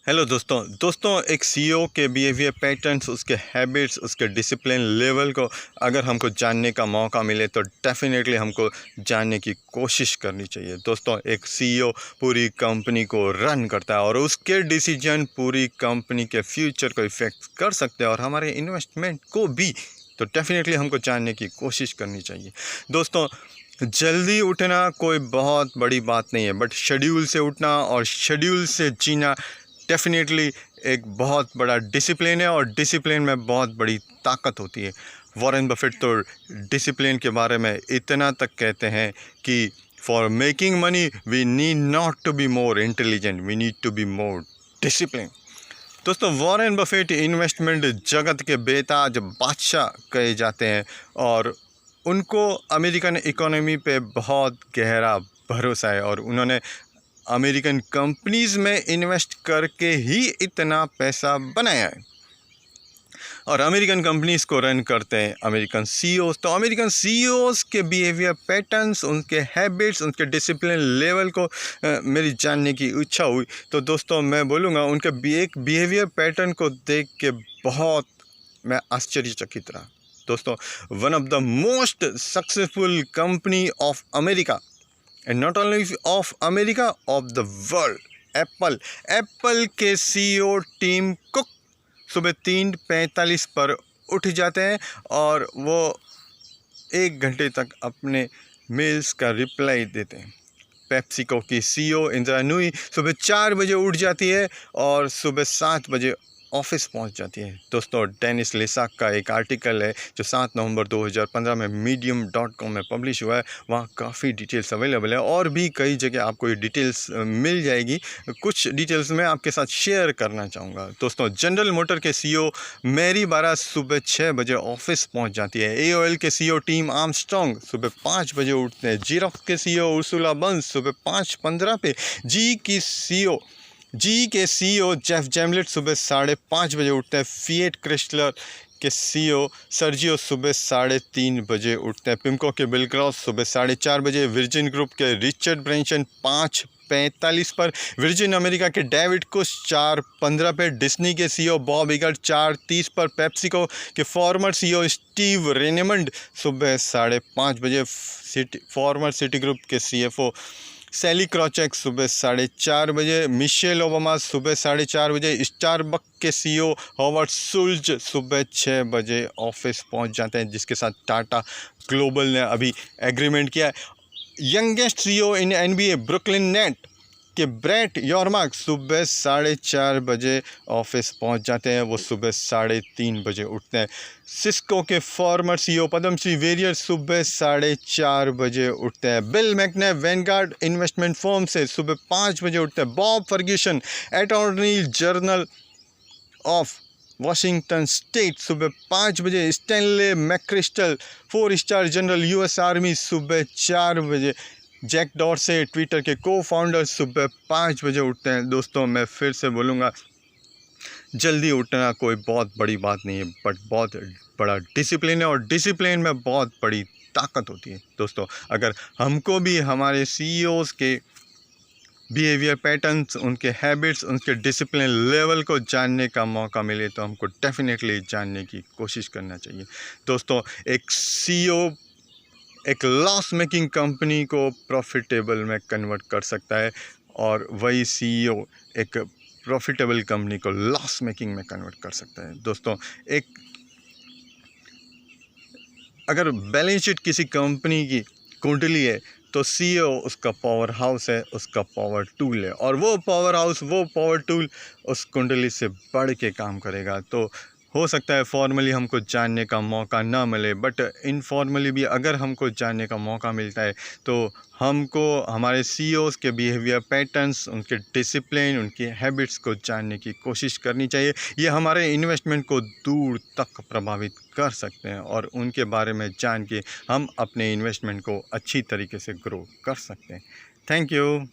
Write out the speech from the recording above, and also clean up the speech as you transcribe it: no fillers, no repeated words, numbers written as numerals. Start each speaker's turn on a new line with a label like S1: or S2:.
S1: Hello दोस्तों एक CEO के बिहेवियर पैटर्न्स, उसके हैबिट्स, उसके डिसिप्लिन लेवल को अगर हमको जानने का मौका मिले तो डेफिनेटली हमको जानने की कोशिश करनी चाहिए। दोस्तों, एक सीईओ पूरी कंपनी को रन करता है और उसके डिसीजन पूरी कंपनी के फ्यूचर को इफ़ेक्ट कर सकते हैं और हमारे इन्वेस्टमेंट को भी। तो डेफिनेटली हमको जानने की कोशिश करनी चाहिए। दोस्तों, जल्दी उठना कोई बहुत बड़ी बात नहीं है, बट शेड्यूल से उठना और शेड्यूल से जीना डेफिनेटली एक बहुत बड़ा डिसिप्लिन है और डिसिप्लिन में बहुत बड़ी ताकत होती है। वॉरेन बफेट तो डिसिप्लिन के बारे में इतना तक कहते हैं कि for making money we need not to be more intelligent, we need to be more discipline. दोस्तों, वॉरेन बफेट इन्वेस्टमेंट जगत के बेताज बादशाह कहे जाते हैं और उनको अमेरिकन इकोनॉमी पे बहुत गहरा भरोसा है और उन्होंने अमेरिकन कंपनीज़ में इन्वेस्ट करके ही इतना पैसा बनाया है। और अमेरिकन कंपनीज़ को रन करते हैं अमेरिकन सीईओज़। तो अमेरिकन सीईओज़ के बिहेवियर पैटर्न्स, उनके हैबिट्स, उनके डिसिप्लिन लेवल को मेरी जानने की इच्छा हुई। तो दोस्तों, मैं बोलूँगा उनके एक बिहेवियर पैटर्न को देख के बहुत मैं आश्चर्यचकित रहा। दोस्तों, one of the most successful company of America and not only of America, of the world, Apple के सीईओ टिम कुक सुबह 3:45 पर उठ जाते हैं और वो 1 घंटे तक अपने मेल्स का रिप्लाई देते हैं। पेप्सिको की सीईओ इंदिरा नूई सुबह 4 बजे उठ जाती है और सुबह 7 बजे ऑफिस पहुंच जाती है। दोस्तों, डेनिस लेसाक का एक आर्टिकल है जो 7 नवंबर 2015 में medium.com में पब्लिश हुआ है। वहाँ काफ़ी डिटेल्स अवेलेबल है और भी कई जगह आपको ये डिटेल्स मिल जाएगी। कुछ डिटेल्स मैं आपके साथ शेयर करना चाहूँगा। दोस्तों, जनरल मोटर के सीईओ मैरी बारा सुबह 6 बजे ऑफिस पहुँच जाती है। AOL के सीईओ टिम आर्मस्ट्रॉन्ग सुबह 5 बजे उठते हैं। जीरोक्स के सीईओ उर्सुला बंस सुबह 5:15 पे। जी के सीईओ जेफ जेमलेट सुबह 5:30 बजे उठते हैं। फिएट क्रिस्टलर के सीईओ सर्जियो सुबह 3:30 बजे उठते हैं। पिमको के बिल क्रॉस सुबह 4:30 बजे। वर्जिन ग्रुप के रिचर्ड ब्रेंसन 5:45 पर। वर्जिन अमेरिका के डेविड कुश 4:15 पे। डिज्नी के सीईओ बॉब इगर 4:30 पर। पेप्सिको के फॉर्मर सीईओ स्टीव रेनमंड सुबह 5:30 बजे। फॉर्मर सिटी ग्रुप के CFO सैली क्रॉचेक सुबह 4:30 बजे। मिशेल ओबामा सुबह 4:30 बजे। स्टारबक के सीईओ हॉवर्ड सुल्ज सुबह 6 बजे ऑफिस पहुंच जाते हैं, जिसके साथ टाटा ग्लोबल ने अभी एग्रीमेंट किया है। यंगेस्ट सीईओ इन NBA ब्रुकलिन नेट के ब्रेट यॉर्मार्क सुबह 4:30 बजे ऑफिस पहुंच जाते हैं। वो सुबह 3:30 बजे उठते हैं। सिस्को के फॉर्मर सीईओ पद्मश्री वेरियर सुबह 4:30 बजे उठते हैं। Bill McNabb Vanguard investment firm से सुबह 5 बजे उठते हैं। Bob Ferguson attorney general of Washington state सुबह 5 बजे। Stanley McChrystal four star general US army सुबह 4 बजे। जैक डॉर्से ट्विटर के को-फाउंडर सुबह 5 बजे उठते हैं। दोस्तों, मैं फिर से बोलूँगा, जल्दी उठना कोई बहुत बड़ी बात नहीं है, बट बहुत बड़ा डिसिप्लिन है और डिसिप्लिन में बहुत बड़ी ताकत होती है। दोस्तों, अगर हमको भी हमारे CEOs के बिहेवियर पैटर्न्स, उनके हैबिट्स, उनके डिसिप्लिन लेवल को जानने का मौका मिले तो हमको डेफिनेटली जानने की कोशिश करना चाहिए। दोस्तों, एक CEO एक लॉस मेकिंग कंपनी को प्रॉफिटेबल में कन्वर्ट कर सकता है और वही CEO एक प्रॉफिटेबल कंपनी को लॉस मेकिंग में कन्वर्ट कर सकता है। दोस्तों, एक अगर बैलेंस शीट किसी कंपनी की कुंडली है तो CEO उसका पावर हाउस है, उसका पावर टूल है और वो पावर हाउस, वो पावर टूल उस कुंडली से बढ़ के काम करेगा। तो हो सकता है फॉर्मली हमको जानने का मौका ना मिले, बट इनफॉर्मली भी अगर हमको जानने का मौका मिलता है तो हमको हमारे CEOs के बिहेवियर पैटर्न्स, उनके डिसिप्लिन, उनकी हैबिट्स को जानने की कोशिश करनी चाहिए। ये हमारे इन्वेस्टमेंट को दूर तक प्रभावित कर सकते हैं और उनके बारे में जान के हम अपने इन्वेस्टमेंट को अच्छी तरीके से ग्रो कर सकते हैं। Thank you.